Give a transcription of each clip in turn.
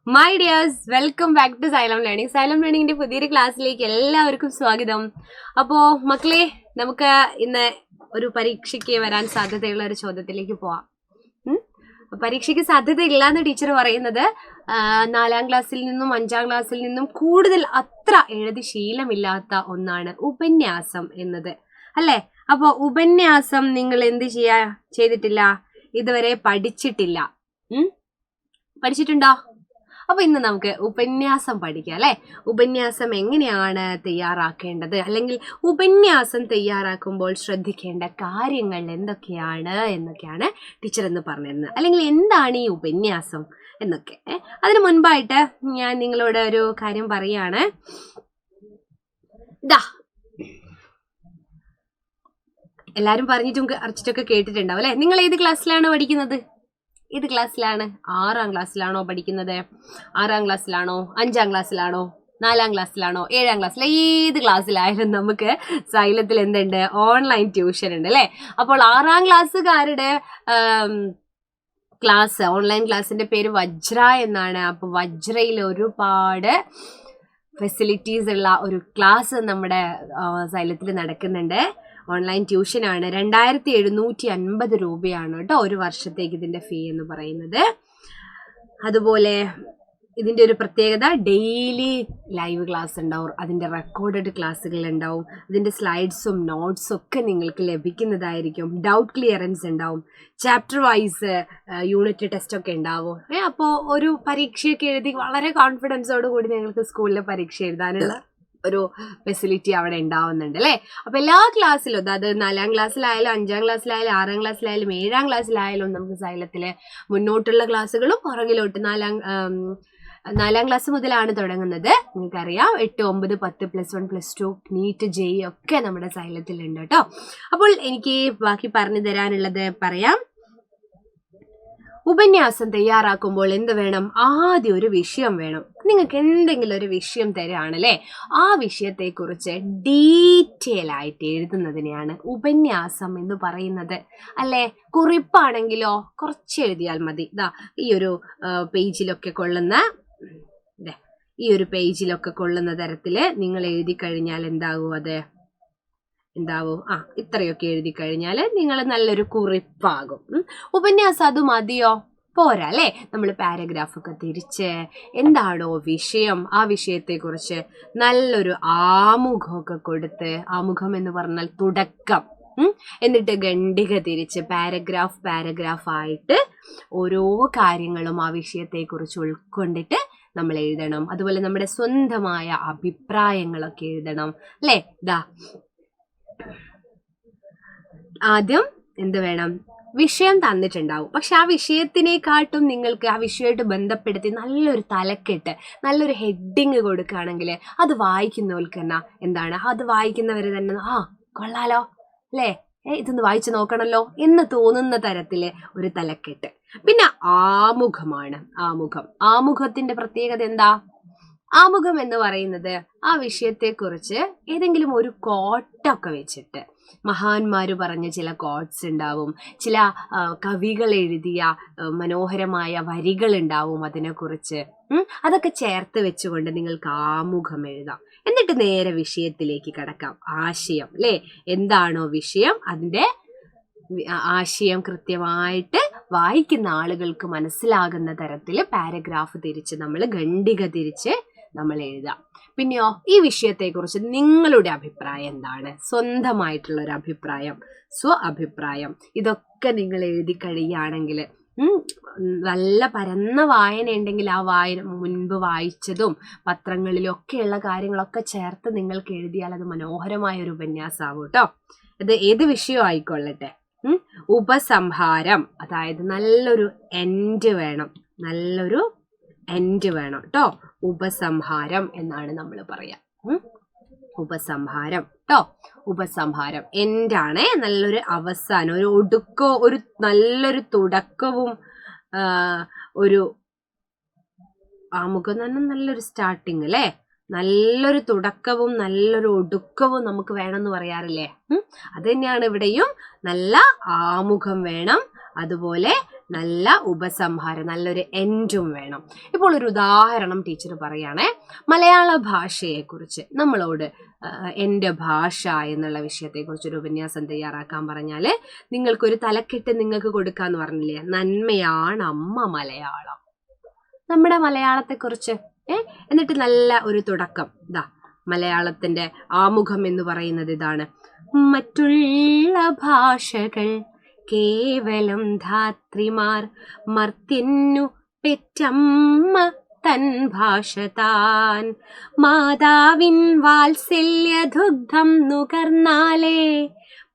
My dears, welcome back to Xylem learning. Xylem ലേണിംഗിന്റെ പുതിയൊരു ക്ലാസ്സിലേക്ക് എല്ലാവർക്കും സ്വാഗതം. അപ്പോൾ മക്കളെ, നമുക്ക് ഇന്ന് ഒരു പരീക്ഷയ്ക്ക് വരാൻ സാധ്യതയുള്ള ഒരു ചോദ്യത്തിലേക്ക് പോവാം. പരീക്ഷയ്ക്ക് സാധ്യത ഇല്ലാന്ന് ടീച്ചർ പറയുന്നത് 4ാം ക്ലാസ്സിൽ നിന്നും 5ാം ക്ലാസ്സിൽ നിന്നും കൂടുതൽ അത്ര എഴുതി ശീലമില്ലാത്ത ഒന്നാണ് ഉപന്യാസം എന്നത്, അല്ലേ? അപ്പോൾ ഉപന്യാസം നിങ്ങൾ എന്ത് ചെയ്തിട്ടില്ല, ഇതുവരെ പഠിച്ചിട്ടില്ല. പഠിച്ചിട്ടുണ്ടോ? അപ്പൊ ഇന്ന് നമുക്ക് ഉപന്യാസം പഠിക്കാം, അല്ലെ? ഉപന്യാസം എങ്ങനെയാണ് തയ്യാറാക്കേണ്ടത്, അല്ലെങ്കിൽ ഉപന്യാസം തയ്യാറാക്കുമ്പോൾ ശ്രദ്ധിക്കേണ്ട കാര്യങ്ങൾ എന്തൊക്കെയാണ് എന്നൊക്കെയാണ് ടീച്ചർ എന്ന് പറഞ്ഞിരുന്നത്. അല്ലെങ്കിൽ എന്താണ് ഈ ഉപന്യാസം എന്നൊക്കെ. അതിനു മുൻപായിട്ട് ഞാൻ നിങ്ങളോട് ഒരു കാര്യം പറയാണ്. എല്ലാരും പറഞ്ഞിട്ടും അറച്ചിട്ടൊക്കെ കേട്ടിട്ടുണ്ടാവും, അല്ലെ? നിങ്ങൾ ഏത് ക്ലാസ്സിലാണ് പഠിക്കുന്നത്? ഏത് ക്ലാസ്സിലാണ്? 6ാം ക്ലാസ്സിലാണോ പഠിക്കുന്നത്? 6ാം ക്ലാസ്സിലാണോ? 5ാം ക്ലാസ്സിലാണോ? 4ാം ക്ലാസ്സിലാണോ? 7ാം ക്ലാസ്സിൽ? ഏത് ക്ലാസ്സിലായാലും നമുക്ക് സൈലത്തിൽ എന്തുണ്ട്? ഓൺലൈൻ ട്യൂഷൻ ഉണ്ട്, അല്ലേ? അപ്പോൾ 6ാം ക്ലാസ്സുകാരുടെ ക്ലാസ്, ഓൺലൈൻ ക്ലാസ്സിന്റെ പേര് വജ്ര എന്നാണ്. അപ്പോൾ വജ്രയിൽ ഒരുപാട് ഫെസിലിറ്റീസ് ഉള്ള ഒരു ക്ലാസ് നമ്മുടെ സൈലത്തിൽ നടക്കുന്നുണ്ട്. ഓൺലൈൻ ട്യൂഷനാണ്. 2750 രൂപയാണ് കേട്ടോ ഒരു വർഷത്തേക്ക് ഇതിന്റെ ഫീ എന്ന് പറയുന്നത്. അതുപോലെ ഇതിന്റെ ഒരു പ്രത്യേകത, ഡെയിലി ലൈവ് ക്ലാസ് ഉണ്ടാവും, അതിന്റെ റെക്കോർഡഡ് ക്ലാസ്സുകൾ ഉണ്ടാവും, അതിന്റെ സ്ലൈഡ്സും നോട്ട്സും ഒക്കെ നിങ്ങൾക്ക് ലഭിക്കുന്നതായിരിക്കും. ഡൗട്ട് ക്ലിയറൻസ് ഉണ്ടാവും, ചാപ്റ്റർ വൈസ് യൂണിറ്റ് ടെസ്റ്റ് ഒക്കെ ഉണ്ടാവും. അപ്പോൾ ഒരു പരീക്ഷയൊക്കെ എഴുതി വളരെ കോൺഫിഡൻസോട് കൂടി നിങ്ങൾക്ക് സ്കൂളിലെ പരീക്ഷ എഴുതാനുള്ള ഒരു ഫെസിലിറ്റി അവിടെ ഉണ്ടാവുന്നുണ്ട്, അല്ലേ? അപ്പൊ എല്ലാ ക്ലാസ്സിലും, അതായത് 4ാം ക്ലാസ്സിലായാലും 5ാം ക്ലാസ്സിലായാലും 6ാം ക്ലാസ്സിലായാലും 7ാം ക്ലാസ്സിലായാലും നമുക്ക് സൈലത്തിലെ മുന്നോട്ടുള്ള ക്ലാസ്സുകളും പുറകിലോട്ട് 4ാം ക്ലാസ് മുതലാണ് തുടങ്ങുന്നത്. നിങ്ങൾക്കറിയാം, 8, 9, 10, +1, +2, നീറ്റ്, JEE ഒക്കെ നമ്മുടെ സൈലത്തിലുണ്ട് കേട്ടോ. അപ്പോൾ എനിക്ക് ബാക്കി പറഞ്ഞു തരാനുള്ളത് പറയാം. ഉപന്യാസം തയ്യാറാക്കുമ്പോൾ എന്ത് വേണം? ആദ്യം ഒരു വിഷയം വേണം. നിങ്ങൾക്ക് എന്തെങ്കിലും ഒരു വിഷയം തരാണല്ലേ, ആ വിഷയത്തെക്കുറിച്ച് ഡീറ്റെയിൽ ആയിട്ട് എഴുതുന്നതിനെയാണ് ഉപന്യാസം എന്ന് പറയുന്നത്, അല്ലേ? കുറിപ്പാണെങ്കിലോ കുറച്ച് എഴുതിയാൽ മതി. ഈ ഒരു പേജിലൊക്കെ കൊള്ളുന്ന തരത്തില് നിങ്ങൾ എഴുതി കഴിഞ്ഞാൽ എന്താവും? ഇത്രയൊക്കെ എഴുതി കഴിഞ്ഞാൽ നിങ്ങൾ നല്ലൊരു കുറിപ്പാകും. ഉപന്യാസം അത് മതിയോ? പോരാ, അല്ലേ? നമ്മൾ പാരഗ്രാഫൊക്കെ തിരിച്ച് എന്താണോ വിഷയം, ആ വിഷയത്തെക്കുറിച്ച് നല്ലൊരു ആമുഖമൊക്കെ കൊടുത്ത്, ആമുഖം എന്ന് പറഞ്ഞാൽ തുടക്കം, എന്നിട്ട് ഖണ്ഡിക തിരിച്ച് പാരഗ്രാഫ് ആയിട്ട് ഓരോ കാര്യങ്ങളും ആ വിഷയത്തെക്കുറിച്ച് ഉൾക്കൊണ്ടിട്ട് നമ്മൾ എഴുതണം. അതുപോലെ നമ്മുടെ സ്വന്തമായ അഭിപ്രായങ്ങളൊക്കെ എഴുതണം, അല്ലേ? ആദ്യം എന്ത് വേണം? വിഷയം തന്നിട്ടുണ്ടാവും, പക്ഷെ ആ വിഷയത്തിനെക്കാട്ടും നിങ്ങൾക്ക് ആ വിഷയമായിട്ട് ബന്ധപ്പെടുത്തി നല്ലൊരു തലക്കെട്ട്, നല്ലൊരു ഹെഡിങ് കൊടുക്കുകയാണെങ്കിൽ അത് വായിക്കുന്നവർക്ക് തന്നെ അത് വായിക്കുന്നവർ തന്നെ കൊള്ളാലോ, അല്ലേ? ഇതൊന്ന് വായിച്ചു നോക്കണല്ലോ എന്ന് തോന്നുന്ന തരത്തില് ഒരു തലക്കെട്ട്. പിന്നെ ആമുഖമാണ്. ആമുഖത്തിന്റെ പ്രത്യേകത എന്താ? ആമുഖം എന്ന് പറയുന്നത് ആ വിഷയത്തെക്കുറിച്ച് ഏതെങ്കിലും ഒരു കോട്ടൊക്കെ വെച്ചിട്ട്, മഹാന്മാര് പറഞ്ഞ ചില കോട്ട്സ് ഉണ്ടാവും, ചില കവികൾ എഴുതിയ മനോഹരമായ വരികൾ ഉണ്ടാവും അതിനെക്കുറിച്ച്. അതൊക്കെ ചേർത്ത് വെച്ചുകൊണ്ട് നിങ്ങൾക്ക് ആമുഖം എഴുതാം. എന്നിട്ട് നേരെ വിഷയത്തിലേക്ക് കടക്കാം. ആശയം, അല്ലേ? എന്താണോ വിഷയം, അതിന്റെ ആശയം കൃത്യമായിട്ട് വായിക്കുന്ന ആളുകൾക്ക് മനസ്സിലാകുന്ന തരത്തിൽ പാരഗ്രാഫ് തിരിച്ച്, നമ്മൾ ഖണ്ഡിക തിരിച്ച് നമ്മൾ എഴുതാം. പിന്നെയോ, ഈ വിഷയത്തെക്കുറിച്ച് നിങ്ങളുടെ അഭിപ്രായം എന്താണ്? സ്വന്തമായിട്ടുള്ള ഒരു അഭിപ്രായം, അഭിപ്രായം, ഇതൊക്കെ നിങ്ങൾ എഴുതി കഴിയുകയാണെങ്കിൽ, നല്ല പരന്ന വായന ഉണ്ടെങ്കിൽ ആ വായന മുൻപ് വായിച്ചതും പത്രങ്ങളിലും ഒക്കെയുള്ള കാര്യങ്ങളൊക്കെ ചേർത്ത് നിങ്ങൾക്ക് എഴുതിയാൽ അത് മനോഹരമായ ഒരു ഉപന്യാസമാവും കേട്ടോ. അത് ഏത് വിഷയം ആയിക്കൊള്ളട്ടെ. ഉപസംഹാരം, അതായത് നല്ലൊരു എൻഡ് വേണം കേട്ടോ. ഉപസംഹാരം എന്നാണ് നമ്മൾ പറയാ. ഉപസംഹാരം കേട്ടോ. ഉപസംഹാരം എൻഡാണ്, നല്ലൊരു അവസാനം, ഒരു ഒടുക്കോ, ഒരു നല്ലൊരു തുടക്കവും, ഒരു ആമുഖം തന്നെ നല്ലൊരു സ്റ്റാർട്ടിങ്, അല്ലേ? നല്ലൊരു തുടക്കവും നല്ലൊരു ഒടുക്കവും നമുക്ക് വേണമെന്ന് പറയാറില്ലേ? അത് തന്നെയാണ് ഇവിടെയും. നല്ല ആമുഖം വേണം, അതുപോലെ നല്ല ഉപസംഹാരം, നല്ലൊരു എൻഡും വേണം. ഇപ്പോൾ ഒരു ഉദാഹരണം ടീച്ചർ പറയുകയാണേ. മലയാള ഭാഷയെക്കുറിച്ച് നമ്മളോട് എൻ്റെ ഭാഷ എന്നുള്ള വിഷയത്തെക്കുറിച്ച് ഒരു ഉപന്യാസം തയ്യാറാക്കാൻ പറഞ്ഞാൽ നിങ്ങൾക്കൊരു തലക്കെട്ട് നിങ്ങൾക്ക് കൊടുക്കാന്ന് പറഞ്ഞില്ലേ, നന്മയാണ് അമ്മ മലയാളം. നമ്മുടെ മലയാളത്തെക്കുറിച്ച് എന്നിട്ട് നല്ല ഒരു തുടക്കം. മലയാളത്തിന്റെ ആമുഖം എന്ന് പറയുന്നത് ഇതാണ്: മറ്റുള്ള ഭാഷകൾ കേവലം ധാത്രിമാർ, മർത്യന്നു പെറ്റമ്മ തൻ ഭാഷ താൻ, മാതാവിൻ വാത്സല്യ ദുഗ്ധം നുകർന്നാലേ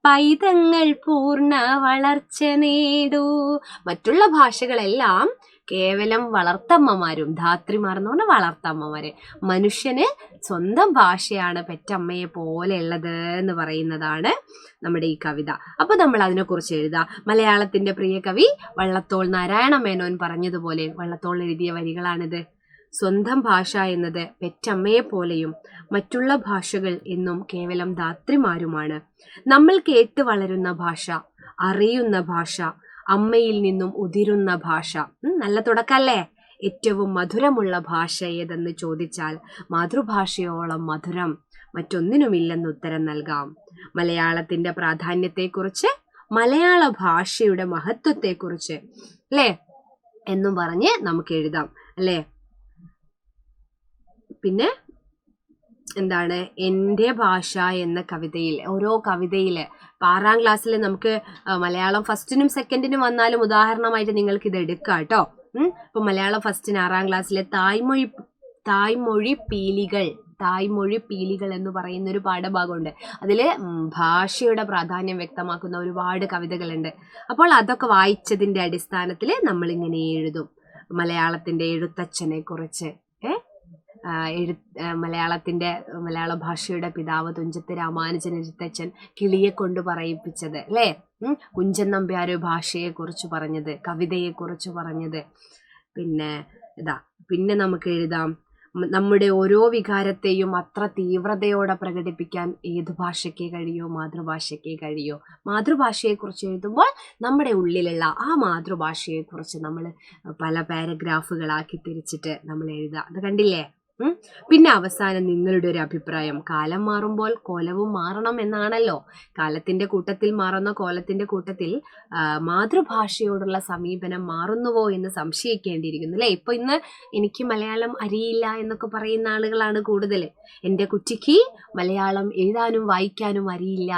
പൈതങ്ങൾ പൂർണ്ണ വളർച്ച നേടൂ. മറ്റുള്ള ഭാഷകളെല്ലാം കേവലം വളർത്തമ്മമാരും, ധാത്രിമാർ എന്ന് പറഞ്ഞാൽ വളർത്തമ്മമാര്. മനുഷ്യന് സ്വന്തം ഭാഷയാണ് പെറ്റമ്മയെ പോലെ ഉള്ളത് എന്ന് പറയുന്നതാണ് നമ്മുടെ ഈ കവിത. അപ്പൊ നമ്മൾ അതിനെക്കുറിച്ച് എഴുതാം. മലയാളത്തിന്റെ പ്രിയ കവി വള്ളത്തോൾ നാരായണ മേനോൻ പറഞ്ഞതുപോലെ, വള്ളത്തോൾ എഴുതിയ വരികളാണിത്. സ്വന്തം ഭാഷ എന്നത് പെറ്റമ്മയെ പോലെയും മറ്റുള്ള ഭാഷകൾ എന്നും കേവലം ധാത്രിമാരുമാണ്. നമ്മൾ കേട്ട് വളരുന്ന ഭാഷ, അറിയുന്ന ഭാഷ, അമ്മയിൽ നിന്നും ഉതിരുന്ന ഭാഷ. നല്ല തുടക്കല്ലേ? ഏറ്റവും മധുരമുള്ള ഭാഷ ഏതെന്ന് ചോദിച്ചാൽ മാതൃഭാഷയോളം മധുരം മറ്റൊന്നിനുമില്ലെന്ന് ഉത്തരം നൽകാം. മലയാളത്തിന്റെ പ്രാധാന്യത്തെക്കുറിച്ച്, മലയാള ഭാഷയുടെ മഹത്വത്തെക്കുറിച്ച് അല്ലേ എന്നും പറഞ്ഞ് നമുക്ക് എഴുതാം അല്ലേ. പിന്നെ എന്താണ്, എൻ്റെ ഭാഷ എന്ന കവിതയിൽ, ഓരോ കവിതയില് 6ാം ക്ലാസ്സിൽ നമുക്ക് മലയാളം ഫസ്റ്റിനും സെക്കൻഡിനും വന്നാലും ഉദാഹരണമായിട്ട് നിങ്ങൾക്ക് ഇത് എടുക്കാം കേട്ടോ. ഇപ്പൊ മലയാളം ഫസ്റ്റിന് 6ാം ക്ലാസ്സിലെ തായ്മൊഴി പീലികൾ എന്ന് പറയുന്ന ഒരു പാഠഭാഗമുണ്ട്. അതില് ഭാഷയുടെ പ്രാധാന്യം വ്യക്തമാക്കുന്ന ഒരുപാട് കവിതകളുണ്ട്. അപ്പോൾ അതൊക്കെ വായിച്ചതിന്റെ അടിസ്ഥാനത്തിൽ നമ്മൾ ഇങ്ങനെ എഴുതും. മലയാളത്തിന്റെ എഴുത്തച്ഛനെ കുറിച്ച്, മലയാള ഭാഷയുടെ പിതാവ് തുഞ്ചത്ത് രാമാനുജൻ എഴുത്തച്ഛൻ കിളിയെ കൊണ്ട് പറയിപ്പിച്ചത് അല്ലേ. കുഞ്ചൻ നമ്പ്യാർ ഭാഷയെ കുറിച്ച് പറഞ്ഞത്, കവിതയെ കുറിച്ച് പറഞ്ഞത്. പിന്നെ നമുക്ക് എഴുതാം, നമ്മുടെ ഓരോ വികാരത്തെയും അത്ര തീവ്രതയോടെ പ്രകടിപ്പിക്കാൻ ഏത് ഭാഷയ്ക്കേ കഴിയോ? മാതൃഭാഷയ്ക്കേ കഴിയോ? മാതൃഭാഷയെക്കുറിച്ച് എഴുതുമ്പോൾ നമ്മുടെ ഉള്ളിലുള്ള ആ മാതൃഭാഷയെക്കുറിച്ച് നമ്മൾ പല പാരഗ്രാഫുകളാക്കി തിരിച്ചിട്ട് നമ്മൾ എഴുതുക. അത് കണ്ടില്ലേ? പിന്നെ അവസാനം നിങ്ങളുടെ ഒരു അഭിപ്രായം. കാലം മാറുമ്പോൾ കോലവും മാറണം എന്നാണല്ലോ. കാലത്തിന്റെ കൂട്ടത്തിൽ മാറുന്ന കോലത്തിന്റെ കൂട്ടത്തിൽ മാതൃഭാഷയോടുള്ള സമീപനം മാറുന്നുവോ എന്ന് സംശയിക്കേണ്ടിയിരിക്കുന്നു അല്ലെ. ഇപ്പൊ ഇന്ന് എനിക്ക് മലയാളം അറിയില്ല എന്നൊക്കെ പറയുന്ന ആളുകളാണ് കൂടുതൽ. എൻ്റെ കുട്ടിക്ക് മലയാളം എഴുതാനും വായിക്കാനും അറിയില്ല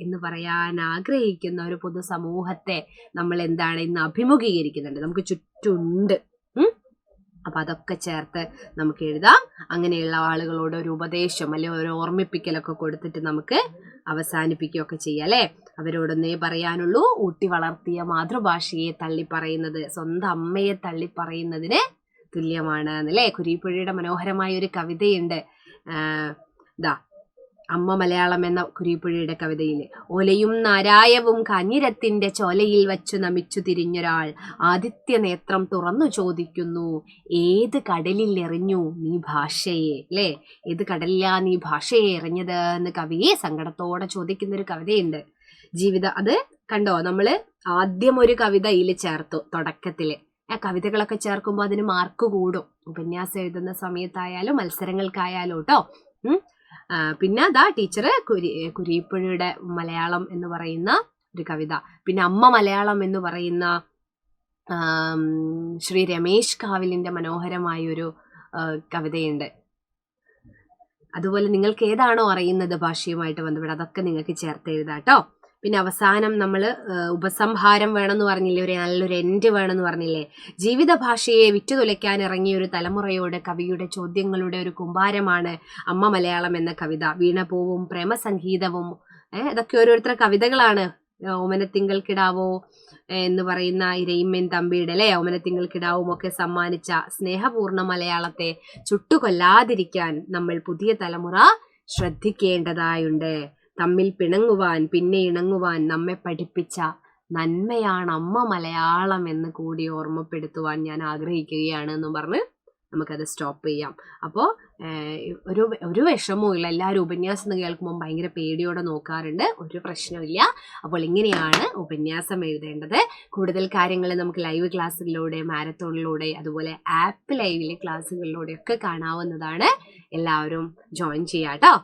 എന്ന് പറയാൻ ആഗ്രഹിക്കുന്ന ഒരു പൊതുസമൂഹത്തെ നമ്മൾ ഇന്ന് അഭിമുഖീകരിക്കുന്നുണ്ട്, നമുക്ക് ചുറ്റുണ്ട്. അപ്പൊ അതൊക്കെ ചേർത്ത് നമുക്ക് എഴുതാം. അങ്ങനെയുള്ള ആളുകളോട് ഒരു ഉപദേശം അല്ലെങ്കിൽ ഒരു ഓർമ്മിപ്പിക്കലൊക്കെ കൊടുത്തിട്ട് നമുക്ക് അവസാനിപ്പിക്കുകയൊക്കെ ചെയ്യാം അല്ലെ. അവരോടൊന്നേ പറയാനുള്ളൂ, ഊട്ടി വളർത്തിയ മാതൃഭാഷയെ തള്ളിപ്പറയുന്നത് സ്വന്തം അമ്മയെ തള്ളിപ്പറയുന്നതിന് തുല്യമാണ് എന്നല്ലേ. കുരീപ്പുഴയുടെ മനോഹരമായ ഒരു കവിതയുണ്ട്. അമ്മ മലയാളം എന്ന കുരീപ്പുഴയുടെ കവിതയിൽ, ഒലയും നാരായവും കാഞ്ഞിരത്തിന്റെ ചോലയിൽ വച്ചു നമിച്ചു തിരിഞ്ഞൊരാൾ ആദിത്യ നേത്രം തുറന്നു ചോദിക്കുന്നു, ഏത് കടലിൽ എറിഞ്ഞു നീ ഭാഷയെ അല്ലേ. ഏത് കടലിലാ നീ ഭാഷയെ എറിഞ്ഞത് എന്ന് കവിയെ സങ്കടത്തോടെ ചോദിക്കുന്ന ഒരു കവിതയുണ്ട്. അത് കണ്ടോ, നമ്മള് ആദ്യം ഒരു കവിത ഇതിൽ ചേർത്തു തുടക്കത്തില്. ആ കവിതകളൊക്കെ ചേർക്കുമ്പോൾ അതിന് മാർക്ക് കൂടും, ഉപന്യാസം എഴുതുന്ന സമയത്തായാലും മത്സരങ്ങൾക്കായാലും കേട്ടോ. പിന്നെ ടീച്ചർ കുരീപ്പുഴയുടെ മലയാളം എന്ന് പറയുന്ന ഒരു കവിത, പിന്നെ അമ്മ മലയാളം എന്ന് പറയുന്ന ശ്രീ രമേശ് കാവിലിന്റെ മനോഹരമായ ഒരു കവിതയുണ്ട്. അതുപോലെ നിങ്ങൾക്ക് ഏതാണോ അറിയുന്നത് ഭാഷയുമായിട്ട് ബന്ധപ്പെട്ട് അതൊക്കെ നിങ്ങൾക്ക് ചേർത്ത് എഴുതാട്ടോ. പിന്നെ അവസാനം നമ്മൾ ഉപസംഹാരം വേണമെന്ന് പറഞ്ഞില്ലേ, നല്ലൊരു എൻഡ് വേണമെന്ന് പറഞ്ഞില്ലേ. ജീവിത ഭാഷയെ വിറ്റുതുലയ്ക്കാൻ ഇറങ്ങിയ ഒരു തലമുറയോട് കവിയുടെ ചോദ്യങ്ങളുടെ ഒരു കുമ്പാരമാണ് അമ്മ മലയാളം എന്ന കവിത. വീണപൂവും പ്രേമസംഗീതവും ഇതൊക്കെ ഓരോരുത്തരുടെ കവിതകളാണ്. ഓമനത്തിങ്കൾ കിടാവോ എന്ന് പറയുന്ന ഇരയിമ്മൻ തമ്പിയുടെ അല്ലെ, ഓമനത്തിങ്കൾ കിടാവും ഒക്കെ സമ്മാനിച്ച സ്നേഹപൂർണ്ണ മലയാളത്തെ ചുട്ടുകൊല്ലാതിരിക്കാൻ നമ്മൾ പുതിയ തലമുറ ശ്രദ്ധിക്കേണ്ടതായുണ്ട്. തമ്മിൽ പിണങ്ങുവാൻ പിന്നെ ഇണങ്ങുവാൻ നമ്മെ പഠിപ്പിച്ച നന്മയാണ് അമ്മ മലയാളം എന്ന് കൂടി ഓർമ്മപ്പെടുത്തുവാൻ ഞാൻ ആഗ്രഹിക്കുകയാണ് എന്നും പറഞ്ഞ് നമുക്കത് സ്റ്റോപ്പ് ചെയ്യാം. അപ്പോൾ ഒരു വിഷമവും ഇല്ല. എല്ലാവരും ഉപന്യാസം എന്ന് കേൾക്കുമ്പോൾ ഭയങ്കര പേടിയോടെ നോക്കാറുണ്ട്. ഒരു പ്രശ്നമില്ല. അപ്പോൾ ഇങ്ങനെയാണ് ഉപന്യാസം എഴുതേണ്ടത്. കൂടുതൽ കാര്യങ്ങൾ നമുക്ക് ലൈവ് ക്ലാസ്സുകളിലൂടെ, മാരത്തോണിലൂടെ, അതുപോലെ ആപ്പ് ലൈവിലെ ക്ലാസ്സുകളിലൂടെ ഒക്കെ കാണാവുന്നതാണ്. എല്ലാവരും ജോയിൻ ചെയ്യാം കേട്ടോ.